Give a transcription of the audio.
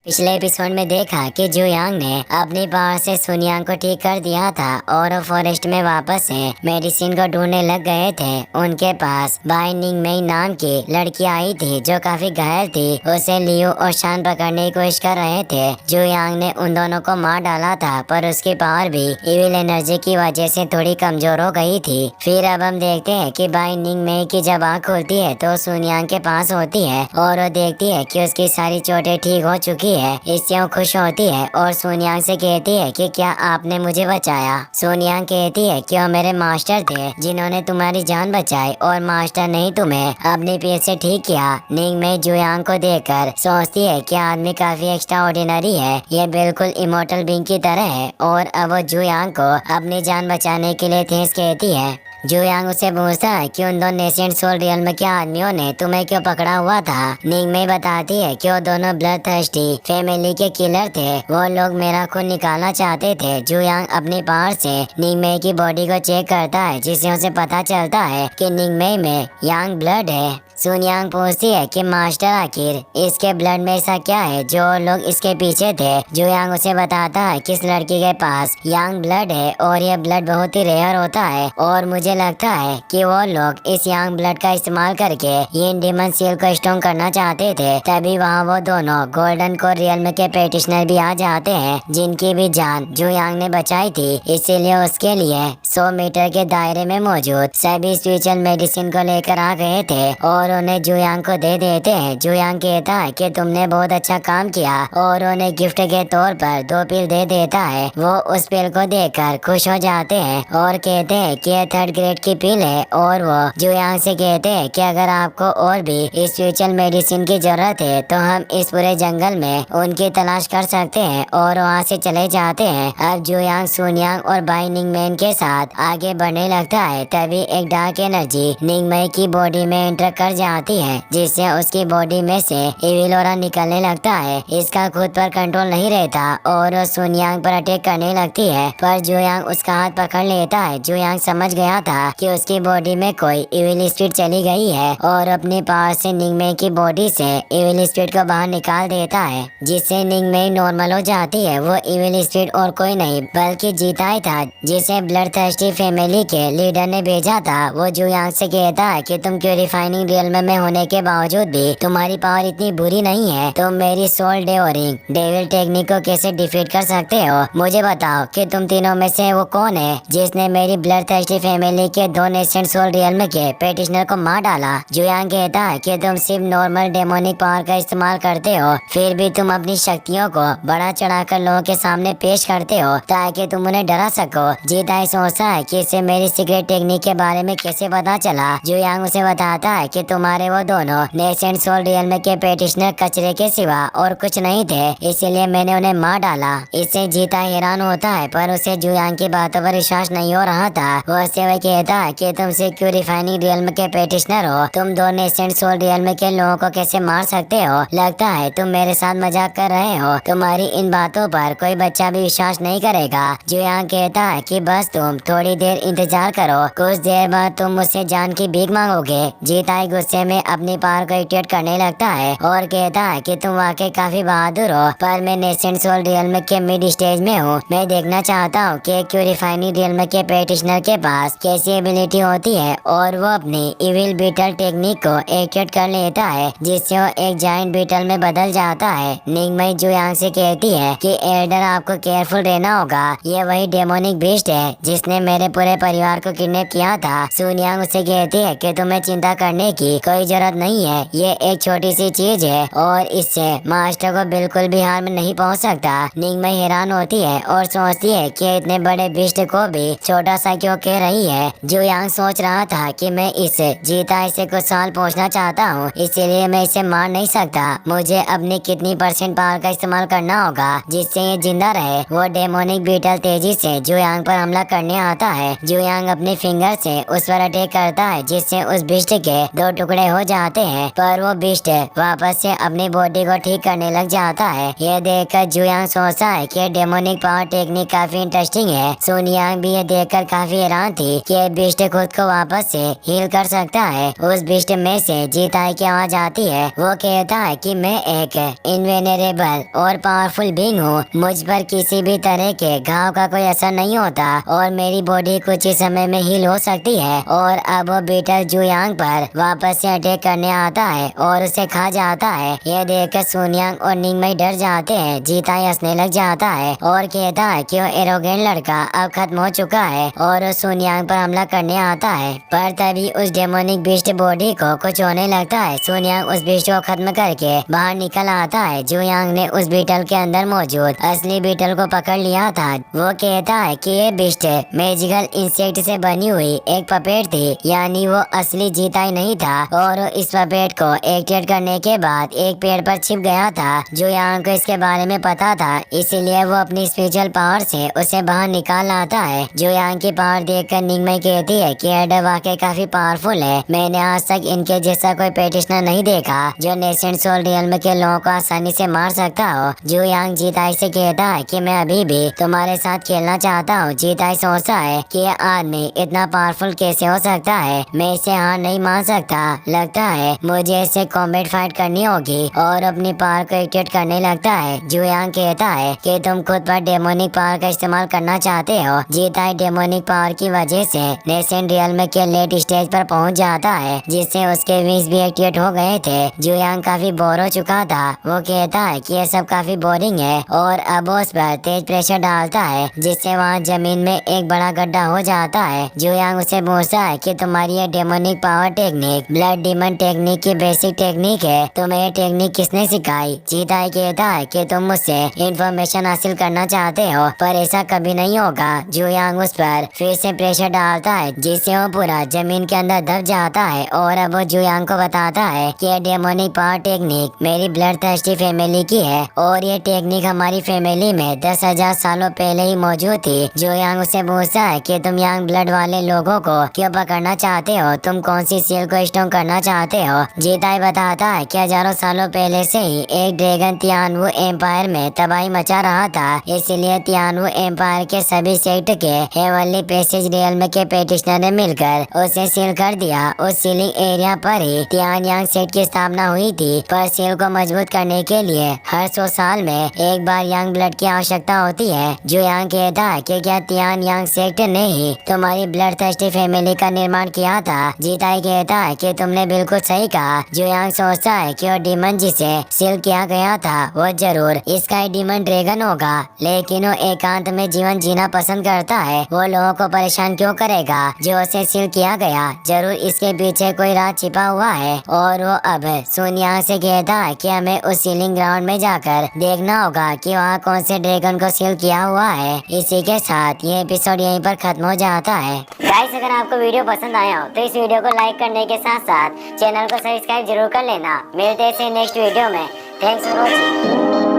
पिछले एपिसोड में देखा कि जू यांग ने अपनी पावर से सुन यांग को ठीक कर दिया था और वो फॉरेस्ट में वापस से मेडिसिन को ढूंढने लग गए थे। उनके पास बाई निंग मेई नाम की लड़की आई थी जो काफी घायल थी। उसे लियू और शान पकड़ने की कोशिश कर रहे थे। जू यांग ने उन दोनों को मार डाला था पर उसकी पावर भी इविल एनर्जी की वजह से थोड़ी कमजोर हो गई थी। फिर अब हम देखते हैं कि बाई निंग मेई की जब आँख खुलती है तो सुन यांग के पास होती है और वो देखती है कि उसकी सारी चोटें ठीक हो चुकी है। इससे वो खुश होती है और सुन यांग से कहती है कि क्या आपने मुझे बचाया। सुन यांग कहती है कि वो मेरे मास्टर थे जिन्होंने तुम्हारी जान बचाई और मास्टर ने तुम्हें अपने पेट से ठीक किया। निंग में जू यांग को देखकर सोचती है कि आदमी काफी एक्स्ट्रा ऑर्डिनरी है, ये बिल्कुल इमोर्टल बीइंग की तरह है। और अब वो जू यांग को अपनी जान बचाने के लिए थैंक्स कहती है। जू यांग उसे पूछता है कि उन दो नेसेंट सोल रियल के आदमियों ने तुम्हें क्यों पकड़ा हुआ था। निंग में बताती है कि वो दोनों ब्लड थर्स्टी फैमिली के किलर थे, वो लोग मेरा खून निकालना चाहते थे। जू यांग अपनी पावर से निंग में की बॉडी को चेक करता है जिससे उसे पता चलता है कि निंग में यांग ब्लड है। सुन यांग पूछती है कि मास्टर आखिर इसके ब्लड में ऐसा क्या है जो लोग इसके पीछे थे। जू यांग उसे बताता है कि इस लड़की के पास यांग ब्लड है और ये ब्लड बहुत ही रेयर होता है और मुझे लगता है कि वो लोग इस यांग ब्लड का इस्तेमाल करके ये डेमन सील को स्ट्रॉन्ग करना चाहते थे। तभी वहाँ वो दोनों गोल्डन कोर रियल्म के प्रैक्टिशनर भी आ जाते हैं जिनकी भी जान जू यांग ने बचाई थी। इसीलिए उसके लिए 100 मीटर के दायरे में मौजूद सभी स्पिरिचुअल मेडिसिन को लेकर आ गए थे और उन्हें जू यांग को दे देते हैं। जू यांग कहता है कि तुमने बहुत अच्छा काम किया और उन्हें गिफ्ट के तौर पर 2 पिल दे देता है। वो उस पिल को देखकर खुश हो जाते हैं और कहते हैं कि यह 3rd ग्रेड की पिल है। और वो जू यांग से कहते हैं कि अगर आपको और भी स्पिरिचुअल मेडिसिन की जरूरत है तो हम इस पूरे जंगल में उनकी तलाश कर सकते हैं और वहाँ से चले जाते हैं। अब जू यांग सुन यांग और बाई निंग मैन के साथ आगे बढ़ने लगता है। तभी एक डार्क एनर्जी निंग मई की बॉडी में एंटर कर जाती है जिससे उसकी बॉडी में से इविल ऑरा निकलने लगता है। इसका खुद पर कंट्रोल नहीं रहता और वो सुन यांग पर अटैक करने लगती है पर जू यांग उसका हाथ पकड़ लेता है। जू यांग समझ गया था कि उसकी बॉडी में कोई इविल स्पिरिट चली गई है और अपनी पावर से निंग में की बॉडी से इविल स्पिरिट को बाहर निकाल देता है जिससे निंग में नॉर्मल हो जाती है। वो इविल स्पिरिट और कोई नहीं बल्कि जीताई था जिसे ब्लड थर्स्टी फैमिली के लीडर ने भेजा था। वो जू यांग से कहता है कि तुम क्यों रिफाइनिंग रियल में होने के बावजूद भी तुम्हारी पावर इतनी बुरी नहीं है। तुम मेरी सोल डेवरिंग डेविल टेक्निक को कैसे डिफीट कर सकते हो। मुझे बताओ कि तुम तीनों में से वो कौन है जिसने मेरी ब्लड थर्स्टी फैमिली के 2 नेसेंट सोल रियल के पेटिशनर को मार डाला। जू यांग कहता है कि तुम सिर्फ नॉर्मल डेमोनिक पावर का इस्तेमाल करते हो फिर भी तुम अपनी शक्तियों को बढ़ा चढ़ाकर लोगों के सामने पेश करते हो ताकि तुम उन्हें डरा सको। जीताई सोचता है कि इसे मेरी सीक्रेट टेक्निक के बारे में कैसे पता चला। जू यांग उसे बताता है कि तुम्हारे वो दोनों नेसेंट सोल रियल के पेटिशनर कचरे के सिवा और कुछ नहीं थे, इसीलिए मैंने उन्हें मार डाला। इससे जीता हैरान होता है पर उसे जू यांग की बातों पर विश्वास नहीं हो रहा था। वो उससे वह कहता है कि तुम सिक्योर रिफाइनिंग रियल के पेटिशनर हो, तुम 2 नेसेंट सोल रियल के लोगों को कैसे मार सकते हो। लगता है तुम मेरे साथ मजाक कर रहे हो। तुम्हारी इन बातों पर कोई बच्चा भी विश्वास नहीं करेगा। जू यांग कहता है कि बस तुम थोड़ी देर इंतजार करो, कुछ देर बाद तुम मुझसे जान की भीख मांगोगे। जीताई गुस्से में अपनी पावर को एक्टिवेट करने लगता है और कहता है कि तुम वाकई काफी बहादुर हो पर मैं नेसेंट सोल रियल के मिड स्टेज में हूँ। मैं देखना चाहता हूँ कि क्यों रिफाइनिंग रियल के प्रैक्टिशनर के पास कैसी एबिलिटी होती है। और वो अपनी इविल बीटल टेक्निक को एक्टिवेट कर लेता है जिससे वो एक जायंट बीटल में बदल जाता है। निंग मई जू यांग से कहती है कि एल्डर आपको केयरफुल रहना होगा, ये वही डेमोनिक बीस्ट है जिसने मेरे पूरे परिवार को किडनैप किया था। सुन यांग उसे कहती है कि तुम्हें चिंता करने की कोई जरूरत नहीं है, ये एक छोटी सी चीज है और इससे मास्टर को बिल्कुल भी हार्म नहीं पहुंच सकता। निंग मई हैरान होती है और सोचती है कि इतने बड़े बिस्ट को भी छोटा सा क्यों कह रही है। जू यांग सोच रहा था कि मैं इस जीता से कुछ साल पहुंचना चाहता हूँ इसीलिए मैं इसे मार नहीं सकता। मुझे अपनी कितनी % पावर का इस्तेमाल करना होगा जिससे ये जिंदा रहे। वो डेमोनिक बीटल तेजी से जू यांग पर हमला करने आता है। जू यांग अपने फिंगर से उस पर अटैक करता है जिससे उस बिस्ट के 2 टुकड़े हो जाते हैं पर वो बिस्ट वापस से अपनी बॉडी को ठीक करने लग जाता है। ये देखकर जू यांग सोचता है कि डेमोनिक पावर टेक्निक काफी इंटरेस्टिंग है। सुन यांग भी ये देखकर काफी हैरान थी कि कि बिस्ट खुद को वापस से हील कर सकता है। उस बिस्ट में से जीताई की आवाज आती है। वो कहता है कि मैं एक इनवेनेरेबल और पावरफुल बीइंग हूँ। मुझ पर किसी भी तरह के घाव का कोई असर नहीं होता और मेरी बॉडी कुछ ही समय में हील हो सकती है। और अब वो बीटल जुयांग पर वापस से अटैक करने आता है और उसे खा जाता है। यह देखकर सुनियांग और निंगमई डर जाते हैं। जीताई हंसने लग जाता है और कहता है कि वो एरोगेंट लड़का अब खत्म हो चुका है और वो सुनियांग पर हमला करने आता है। पर तभी उस डेमोनिक बिस्ट बॉडी को कुछ होने लगता है। सुनियांग उस बिस्ट को खत्म करके बाहर निकल आता है। जुयांग ने उस बीटल के अंदर मौजूद असली बीटल को पकड़ लिया था। वो कहता है कि ये बिस्ट मैजिकल इंसेक्ट से बनी हुई एक पपेट थी, यानी वो असली जीताई नहीं था। और इस पपेट को एक्टिवेट करने के बाद एक पेड़ पर छिप गया था। जुयांग को इसके बारे में पता था, इसीलिए वो अपनी स्पिरिचुअल पावर से उसे बाहर निकाल लाता है। जुयांग की पावर देखकर निंगमई कहती है कि एडर वाकई काफी पावरफुल है। मैंने आज तक इनके जैसा कोई पेटिशनर नहीं देखा जो नेसेंट सोल रियल्म के लोगों को आसानी से मार सकता हो। जुयांग जीताई से कहता है कि मैं अभी भी तुम्हारे साथ खेलना चाहता हूँ। जीताई सोचता है कि यह आदमी इतना पावरफुल कैसे हो सकता है, मैं इसे हार नहीं मान सकता। लगता है मुझे इससे कॉम्बैट फाइट करनी होगी और अपनी पावर को एक्टिवेट करने लगता है। जुयांग कहता है कि तुम खुद पर डेमोनिक पावर का इस्तेमाल करना चाहते हो। जीताई डेमोनिक पावर की वजह से नेसेंट रियल्म के लेट स्टेज पर पहुंच जाता है, जिससे उसके विंग्स भी एक्टिवेट हो गए थे। जुयांग काफी बोर हो चुका था। वो कहता है कि यह सब काफी बोरिंग है और अब उस पर तेज प्रेशर डालता है, जिससे वहाँ जमीन में एक बड़ा गड्ढा हो जाता है। जुयांग उसे पूछता है कि तुम्हारी ये demonic power technique blood demon technique की बेसिक टेक्निक है, तुम्हें ये टेक्निक किसने सिखाई? जीताई कहता है कि तुम मुझसे इंफॉर्मेशन हासिल करना चाहते हो, पर ऐसा कभी नहीं होगा। जुयांग उस पर फिर से प्रेशर डालता है, जिससे वो पूरा जमीन के अंदर दब जाता है। और अब वो जुयांग को बताता है कि ये डेमोनिक पावर टेक्निक मेरी ब्लड थर्स्टी फैमिली की है और ये टेक्निक हमारी फैमिली में 10,000 सालों पहले ही मौजूद थी। जुयांग उसे पूछता है कि तुम यांग ब्लड वाले लोगों को क्यों पकड़ना चाहते हो, तुम कौन सी सील को स्ट्रॉन्ग करना चाहते हो? जीताई बताता है कि हजारों सालों पहले से ही एक ड्रैगन तियानवु एम्पायर में तबाही मचा रहा था, इसलिए तियानवु एम्पायर के सभी सेक्ट के हेवनली पैसेज रियल्म के पेटिशनर ने मिलकर उसे सील कर दिया। उस सीलिंग एरिया पर ही तियान यांग सेक्ट की स्थापना हुई थी, पर सील को मजबूत करने के लिए हर 100 साल में एक बार यांग ब्लड की आवश्यकता होती है। जुयांग कहता है कि क्या तियान यांग सेक्ट ने ही तुम्हारी ब्लड थर्स्टी फैमिली का निर्माण किया था? जीताई कहता है कि तुमने बिल्कुल सही कहा। जुयांग सोचता है कि वो डीमन जिसे सील किया गया था वो जरूर स्काई डीमन ड्रैगन होगा, लेकिन वो एकांत में जीवन जीना पसंद करता है। वो लोगों को परेशान क्यों करेगा जो उसे सील किया गया? जरूर इसके पीछे कोई राज छिपा हुआ है। और वो अब सुनियांग से कहता है कि हमें उस सीलिंग ग्राउंड में जाकर देखना होगा कि वहाँ कौन से ड्रैगन को सील किया हुआ है। इसी के साथ ये एपिसोड यहीं पर खत्म हो जाता है। गाइस, अगर आपको वीडियो पसंद आया हो तो इस वीडियो को लाइक करने के साथ साथ चैनल को सब्सक्राइब जरूर कर लेना। मिलते हैं नेक्स्ट वीडियो में। Thanks for watching.